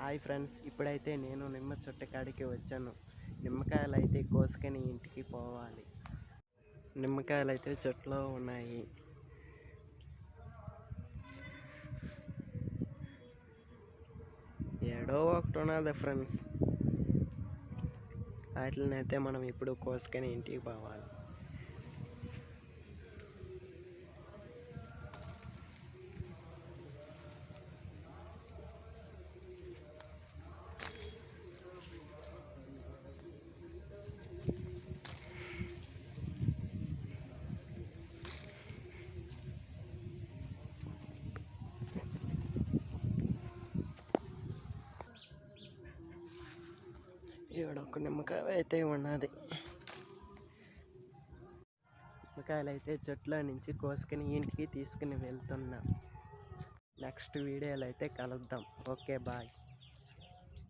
Hi friends, ఇప్పుడైతే నేను నిమ్మ చెట్టు కాడికి వచ్చాను. నిమ్మకాయలు అయితే కోసుకొని ఇంటికి పోవాలి. నిమ్మకాయలు అయితే చెట్లో ఉన్నాయి. ఏడో ఒకటి ఉన్నది ఫ్రెండ్స్. వాటిని అయితే మనం ఇప్పుడు కోసుకొని ఇంటికి పోవాలి. ఒక నిమ్మకాయ అయితే ఉన్నది. నిమ్మకాయలు అయితే చెట్లో నుంచి కోసుకుని ఇంటికి తీసుకుని వెళ్తున్నాం. నెక్స్ట్ వీడియోలో అయితే కలుద్దాం. Okay, bye.